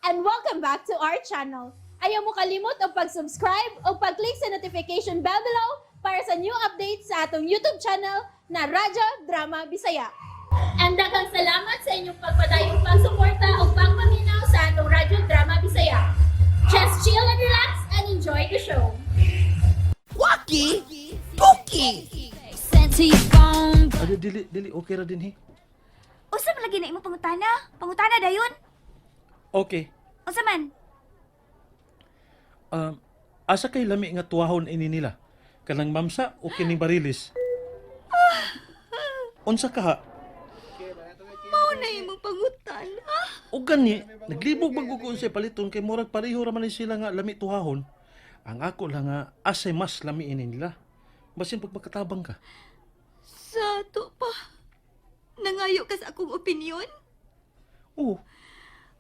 and welcome back to our channel. Ayaw mo kalimot o pag-subscribe o pag-click sa notification bell below para sa new updates sa atong YouTube channel na Radyo Drama Bisaya. And daghang salamat sa inyong pagpadayong pagsuporta o pagpaminaw sa atong Radyo Drama Bisaya. Just chill and relax and enjoy the show. Waki! Puki! Sent to your phone. Dili, okay ra din, he. Unsa man lagi na imong pangutana? Pangutana dayon? Okay. Unsa man? Asa kay lami nga tuwahon ini nila? Kanang mamsa o kining barilis? Unsa ka ha? Mao na imong pangutana. O gani, naglibog magugol sa paliton kay murag pareho ra man ni sila nga lami tuwahon. Ang ako lang nga asay mas lami ini nila. Basin pagpakatabang ka. Sa to pa. Nangayo ka sa akong opinyon? Oo.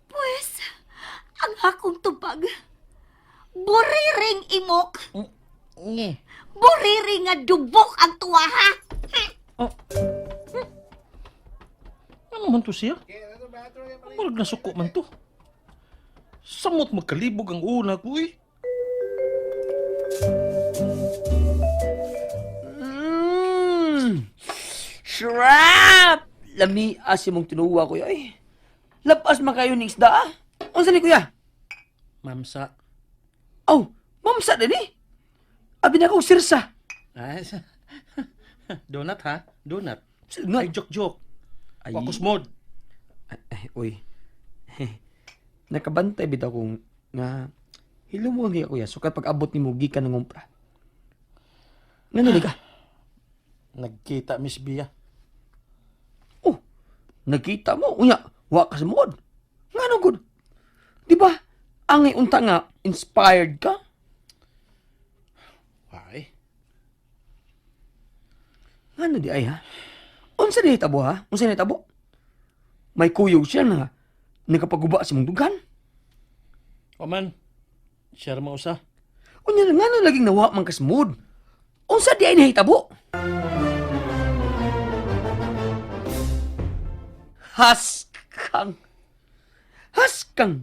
Pues, ang akong tubag. Buriring imok. Nge. Buriring nga dubok ang tuwaha. Oh. Ano man to siya? Murag nasuko man to. Samot magkalibog ang una ko eh. Shrap! Lami asim mong tinuwa, kuya. Ay, lapas man kayo ni isda, ah. Unsa ni, kuya? Mamsa. Oh, mamsa din eh. Abi na akong sirsa. Ay, donut ha? Donut. Nga. Ay, joke. Ay. Wakus mod. Ay, uy. Nakabantay bitaw kong nga hilumon kaya, kuya. Sukat pag-abot ni mo, gikan ng umpra. Nga ka? Nagkita, Miss Bia. Oh, nakita mo. Unya, wakas mod. Nga no, good. Di ba, ang unta nga, inspired ka? Ay. Ano di ay, ha? Unsa di tabo, ha? Unsa di tabo? May kuyog siya na nakapaguba sa mong dugan. Oman, share mo usa. Unya nga no laging nawa man kas mood. Unsa di ay nahitabo? Haskang. Haskang.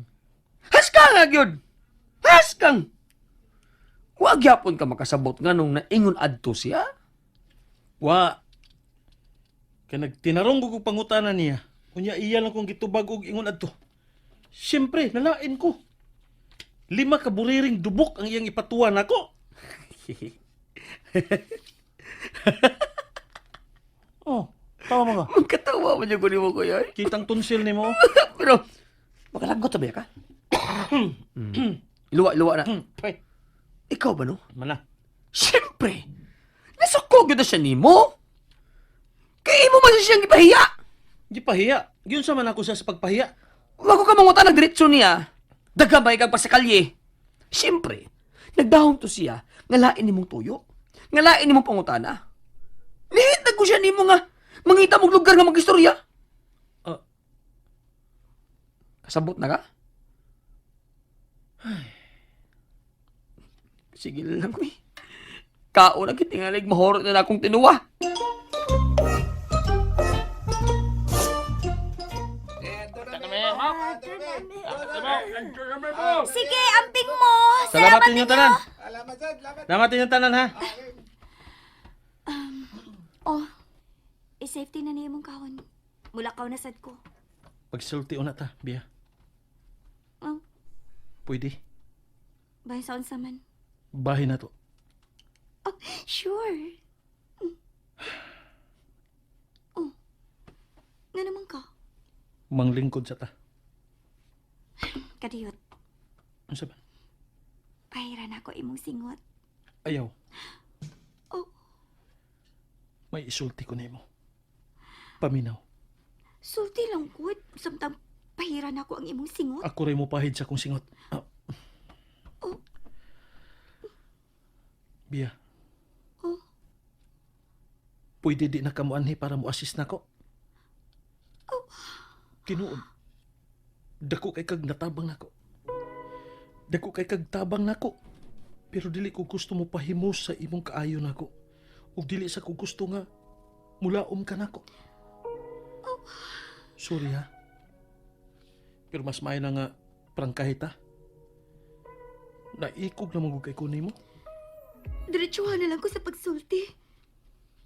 Haskang agyod. Haskang. Wa gyapon ka makasabot nganong naingon adto siya. Wa. Kaya nagtinarong ko kong pangutanan niya. Kunya iya lang kong gitubag og ingon adto. Siyempre, nalain ko. 5 ka buriring dubok ang iyang ipatuan ako. Oh, tawa mo ka. Magkatawa man yung kunin mo, kuya. Kitang tunsil ni mo. Pero, makalagot na ba ka? Luwa na. Pay, Ikaw ba, no? mana. Siyempre! Nasukog yun na siya ni mo! Kaya mo man siyang ipahiya! Di pahiya. Giyon sa man ako siya sa pagpahiya. Wag ko ka manguta ng diretso niya. Dagamay kang pasakalye. Siyempre, nagdahon to siya, ngalain ni mong tuyo. Ngalain ni mong pangutana. Nihitag ko siya ni mo nga, mangita mong lugar nga mag-istorya. Ah. Kasabot na ka? Sige lang, kuy. Kao na kitingalig, mahorot na akong tinuwa. Sige, amping mo. Salamatin yung tanan. Alamat sad, alamat. Salamatin yung tanan, ha? Oh, i-safety na niya mong kahon. Mulakaw na sad ko. Pagsulti una ta, Bia. Oh, Pwede. bahay sa unsa man. Bahay na to. Oh, sure. Oh, nga naman ka. Manglingkod sa ta. Kadiyot, Ano sa ba? pahiran ako imong singot. Ayaw. Oh, May isulti ko na mo. Paminaw. sulti lang ko. Samtang pahiran ako ang imong singot. Ako rin mo pahid sa kong singot. Ah. Oh. Bia. Oh. Pwede di na kamuanhi para mo assist na ko. Oh. Tinuod. Dako kay kag natabang nako. Dako kay kag tabang nako. Pero dili ko gusto mo pahimos sa imong kaayo nako. Ug dili sa ko gusto nga mulaom ka nako. Sorry ha. Pero mas may na nga prangkahit ha. Naikog na magugay ko nimo. Diretsuhan na lang ko sa pagsulti.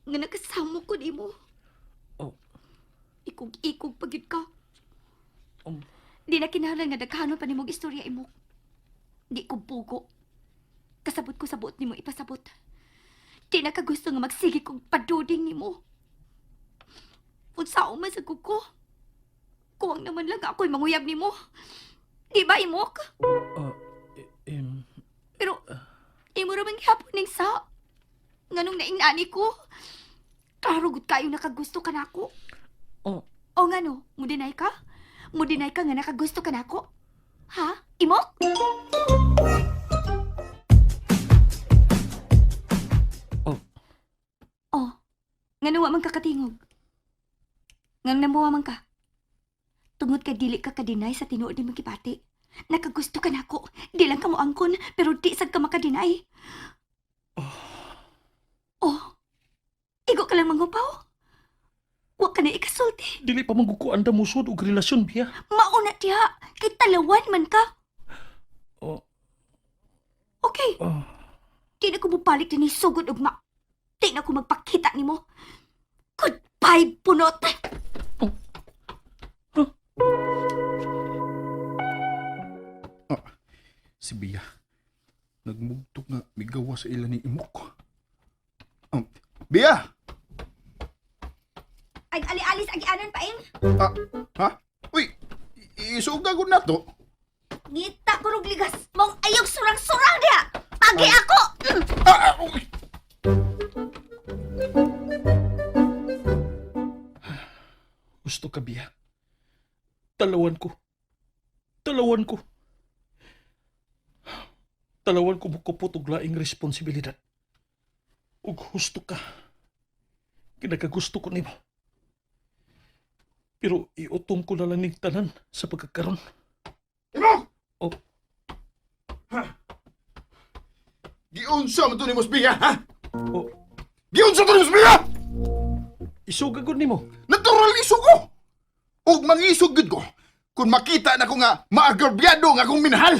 Nga nakasamo ko ni mo. Oh, Ikog-ikog pagid ka. um, Di na kinahanglan nga daghanon pa nimong istorya imo. Di ko bugo. Kasabot ko sa buot nimo ipasabot. Di na ka gusto nga magsige kong paduding nimo. Unsaon man sa kuko. Kuwang naman lang ako'y manguyab nimo. Di ba, Imok? Pero, imo ramang hapon ning sa. Nganong naingnani ko. Klaro gud kayo nakagusto ka nako. oh, O ngano, mudinay ka? Mudinay ka nga nakagusto ka nako? Ha? Imok? oh, Oh, ngano wa man ka katingog? Ngang namuwa man ka? Tungod ka dili ka kadinay sa tinuod ni magkipati. Nakagusto ka nako. Di lang ka mo angkon, pero di sad ka makadinay. Oh, igo ka lang mangupaw? Wa ka na ikasulti. dili pa magukuan da musod og relasyon biya. Mauna diha, kay talawan man ka. Oh, Okay, oh. di na ko mupalik din ni sugod ugma. Di na ko magpakita ni mo. Goodbye, punot! Si Bia. Nagmugtok nga migawa sa ila ni Imok. Bia! Ay, ali-alis, agianan pa, Ah, ha? Uy, isuga ko na to. Ngita ko rog ligas. Mong ayog surang-surang dia. Pagi ako! Uy. Gusto ka biya. Talawan ko. Talawan ko. Talawan ko mukupot og laing responsibilidad. Ug husto ka. Kinakagusto ko nimo. Pero iutom ko na lang ning tanan sa pagkakaroon. Imok! Oh, Giunsa mo to ni Mos Bia, ha? oh, Giunsa to ni Mos Bia! isuga gud nimo. Natural isog ko! Ug mangisog gud ko kung makita na ko nga maagrabyado nga akong minahal.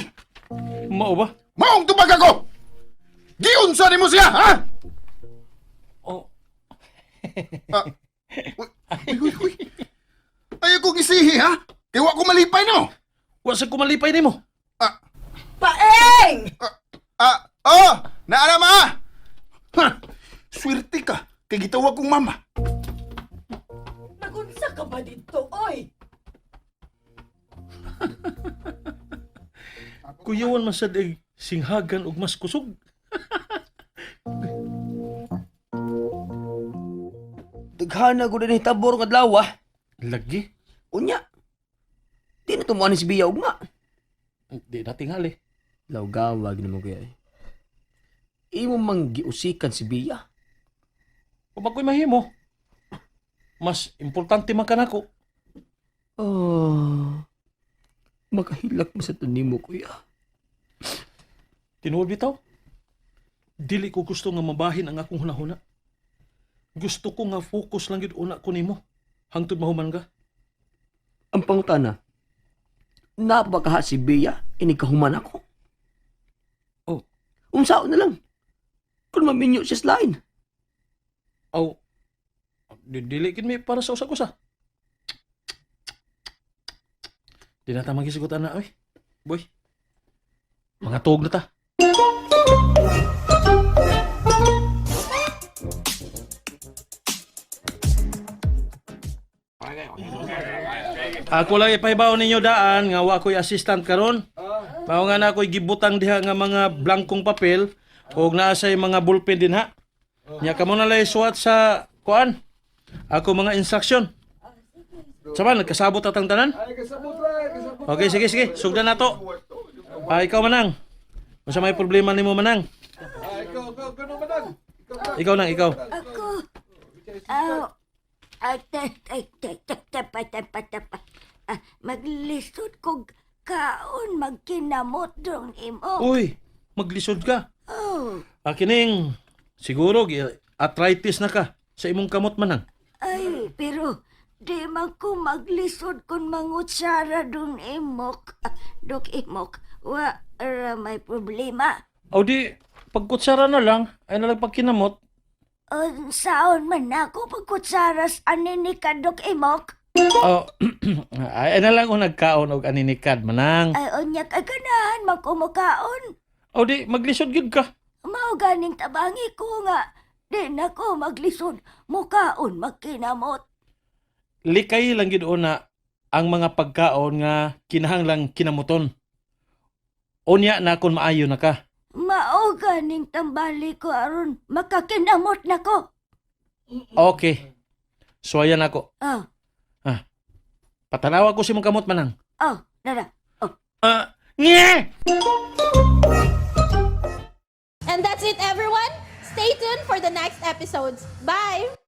Mao ba? Maong tubag ako! Giunsa ni mo siya, ha? Oh, Uy. Ayaw kong isihi, ha? Kaya wa ko malipay, no? wa sa kumalipay nimo. Paeng! Naala ma! Ha! Swerte ka, kay gitawag kong mama. Nagunsa ka ba dito, oy? Kuyawan man sad ig singhagan ug mas kusog. Daghana ko din tabor nga adlaw. Lagi. Unya. Di na tumuan si Bia ugma. Di na tingali. Lawgawag na mo kaya. Imo mang giusikan si Bia. Kung ako'y mahimo, mas importante man ka nako. Oh. Makahilak mo sa tanim mo, kuya. Tinuod bitaw. Dili ko gusto nga mabahin ang akong hunahuna. Gusto ko nga focus lang yun una ko nimo. Hangtod mahuman ka. Ang pangutana, napakaha si Bea, inikahuman ako. Oh. Unsaon na lang. Kung maminyo siya sa line. Aw, dili kin may para sa usa-usa. Di na ta magisigutan na, oy. Boy. Mga tuog na ta. Ako lang ipahibaw ninyo daan nga wa ko'y assistant karon. Mao nga na ako'y gibutang diha nga mga blankong papel ug naa say mga ballpen din ha. Nya kamo na lay suwat sa kuan. Ako mga instruction. Saban nagkasabot atang tanan? Okay, sige. Sugdan nato. Ikaw manang. Unsa may problema nimo manang? Ikaw nang, ikaw. Ako. Aw. Maglisod kog kaon magkinamot dong imo. Uy, maglisod ka. Oh, Kining siguro arthritis na ka sa imong kamot manang. ay, pero Di man ko maglisod kung mangutsara dong imok. Dok imok, wa ra may problema. O di, pagkutsara na lang, ay nalang pagkinamot. Saon man ako pagkutsaras anin ni ka, Dok imok? O, ay na lang kung nagkaon og aninikad manang. Ay, unya ka ganahan, magkumukaon. O di, maglisod gid ka. Mao ganing tabangi ko nga. Di na ko maglisod, mukaon magkinamot. Likay lang gid una ang mga pagkaon nga kinahanglang kinamuton. Unya na kung maayo na ka. Mao ganing tambali ko aron makakinamot na ko. Okay. So ayan ako. Oh, Patanawa ko si mong kamot manang. dada. Nye! And that's it, everyone. Stay tuned for the next episodes. Bye!